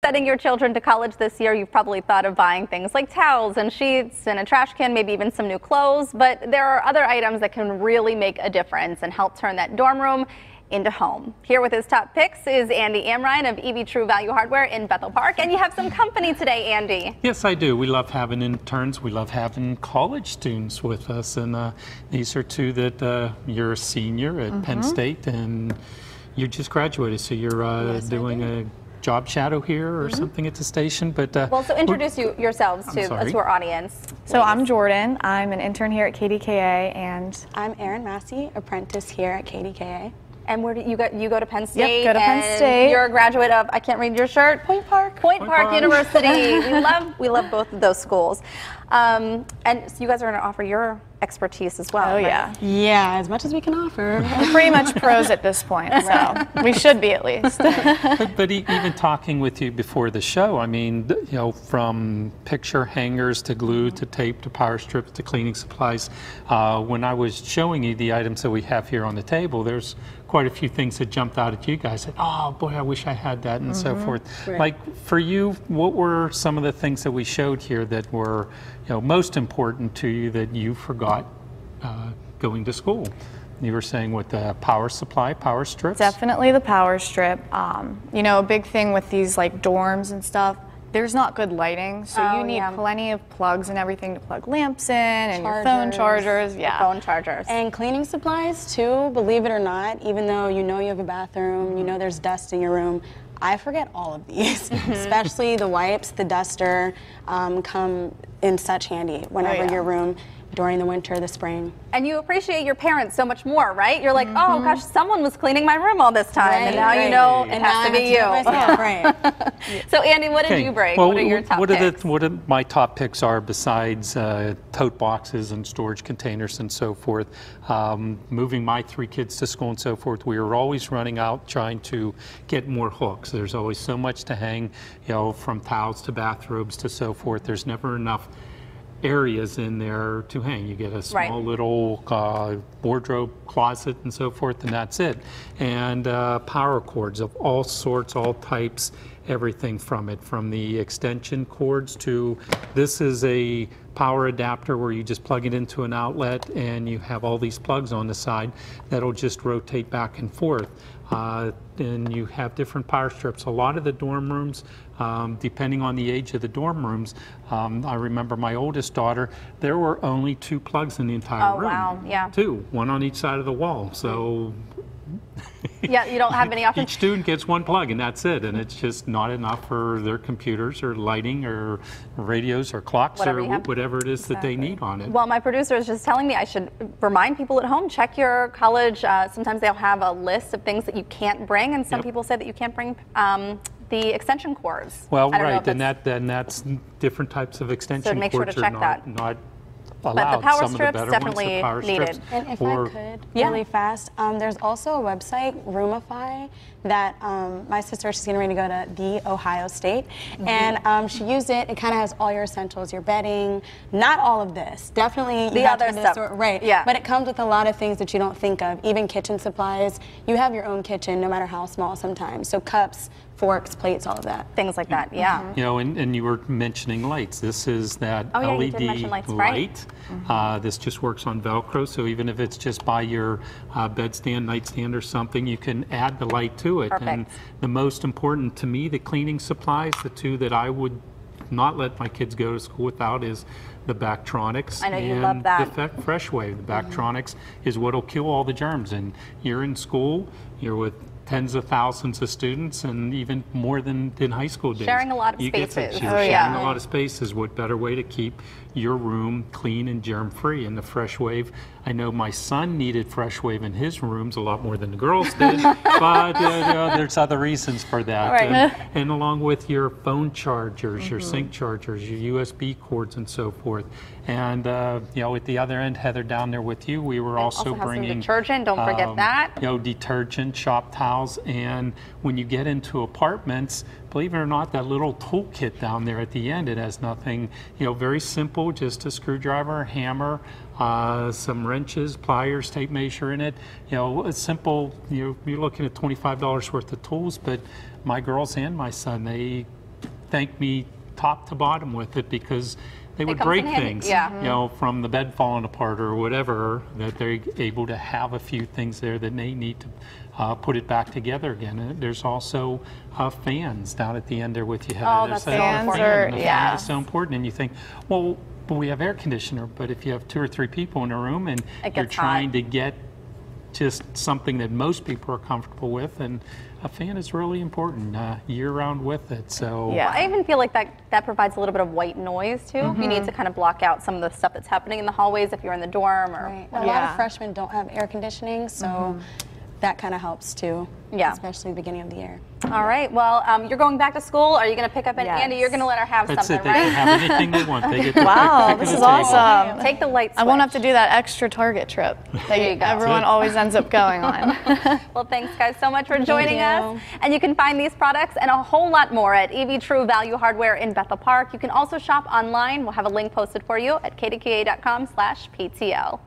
sending your children to college this year, you've probably thought of buying things like towels and sheets and a trash can, maybe even some new clothes, but there are other items that can really make a difference and help turn that dorm room into home. Here with his top picks is Andy Amrhein of Evey True Value Hardware in Bethel Park, and you have some company today, Andy. Yes, I do. We love having interns. We love having college students with us, and these are two that you're a senior at Penn State, and you just graduated, so you're Yes, doing a job shadow here or something at the station. But well, so introduce yourselves to our audience. So I'm Jordan. I'm an intern here at KDKA, and I'm Erin Massey, apprentice here at KDKA. And where do you go to Penn State? Yep, go to Penn State. You're a graduate of, I can't read your shirt. Point Park. Point Park University. we love both of those schools. And so you guys are going to offer your expertise as well. Oh, right? yeah. Yeah, as much as we can offer. We're pretty much pros at this point, so we should be at least. but even talking with you before the show, I mean, you know, from picture hangers to glue to tape to power strips to cleaning supplies, when I was showing you the items that we have here on the table, there's quite a few things that jumped out at you guys. That, oh boy, I wish I had that, and so forth. Right. Like for you, what were some of the things that we showed here that were, you know, most important to you that you forgot going to school? You were saying with the power supply, power strips? Definitely the power strip. You know, a big thing with these like dorms and stuff, there's not good lighting, so you need plenty of plugs and everything to plug lamps in and your phone chargers. Yeah. Phone chargers. And cleaning supplies too, believe it or not, even though you know you have a bathroom, you know there's dust in your room, I forget all of these, especially the wipes, the duster, come in such handy whenever your room during the winter, the spring. And you appreciate your parents so much more, right? You're like, oh gosh, someone was cleaning my room all this time, and now you know it has to be you. Right. So Andy, what did you bring? Well, what are your top picks? What my top picks are besides tote boxes and storage containers and so forth? Moving my 3 kids to school and so forth, we were always running out trying to get more hooks. There's always so much to hang, you know, from towels to bathrobes to so forth. There's never enough areas in there to hang. You get a small little wardrobe closet and so forth, and that's it. And power cords of all sorts, all types, everything from it, from the extension cords to, this is a power adapter where you just plug it into an outlet and you have all these plugs on the side that'll just rotate back and forth. And you have different power strips. A lot of the dorm rooms, depending on the age of the dorm rooms, I remember my oldest daughter, there were only 2 plugs in the entire room. Oh, wow, yeah. 2, one on each side of the wall. So yeah, you don't have any options. Each student gets 1 plug and that's it, and it's just not enough for their computers or lighting or radios or clocks or whatever it is that they need on it. Well, my producer is just telling me I should remind people at home, check your college. Sometimes they'll have a list of things that you can't bring, and some people say that you can't bring the extension cords. Well, right, and that's different types of extension so make sure cords to check are that. not allowed. But the power Some strips of the better definitely ones, the power needed. strips. And if I could, really fast, there's also a website, Roomify, that my sister, she's getting ready to go to the Ohio State, and she used it. It kind of has all your essentials, your bedding, not all of this. Definitely the other stuff. Right, yeah. But it comes with a lot of things that you don't think of, even kitchen supplies. You have your own kitchen, no matter how small sometimes. So cups, forks, plates, all of that. Things like that, yeah. You know, and you were mentioning lights. This is that LED light. This just works on Velcro, so even if it's just by your bedstand, nightstand or something, you can add the light to it. Perfect. And the most important to me, the cleaning supplies, the 2 that I would not let my kids go to school without is the Bactronics I know you and love that. the Fresh Wave. The Bactronics is what'll kill all the germs. And you're in school, you're with tens of thousands of students, and even more than in high school days. Sharing a lot of spaces. You're sharing a lot of spaces. What better way to keep your room clean and germ-free? And the Fresh Wave, I know my son needed Fresh Wave in his rooms a lot more than the girls did, but there's other reasons for that. Right. And along with your phone chargers, your sync chargers, your USB cords, and so forth. And you know, at the other end, Heather, down there with you, we were also bringing some detergent. Don't forget that. You know, detergent, shop towels, and when you get into apartments, believe it or not, that little toolkit down there at the end, it has nothing. You know, very simple, just a screwdriver, hammer, some wrenches, pliers, tape measure in it. You know, it's simple. You're looking at $25 worth of tools, but my girls and my son, they thank me top to bottom with it because they would comes break in handy. things, Yeah. you know, from the bed falling apart or whatever, that they're able to have a few things there that they need to put it back together again. And there's also fans down at the end there with you, Heather. Oh, There's that's so that important. fan, and the fan Yeah. is so important. And you think, well, we have air conditioner, but if you have 2 or 3 people in a room and It you're gets trying hot. to get just something that most people are comfortable with, and a fan is really important year-round with it. So Yeah. I even feel like that provides a little bit of white noise too. You need to kind of block out some of the stuff that's happening in the hallways if you're in the dorm or Right. A lot Yeah. of freshmen don't have air conditioning, so that kind of helps too. Yeah. Especially beginning of the year. All right. Well, you're going back to school. Are you going to pick up an Yes. Andy? You're going to let her have that's something, it. They can right? have anything they want. They get to Wow, pick this of is the table. awesome. Take the light switch. I won't have to do that extra Target trip that you go. everyone That's it. always ends up going on. Well, thanks guys so much for joining you. us. And you can find these products and a whole lot more at Evey True Value Hardware in Bethel Park. You can also shop online. We'll have a link posted for you at kdka.com/PTL.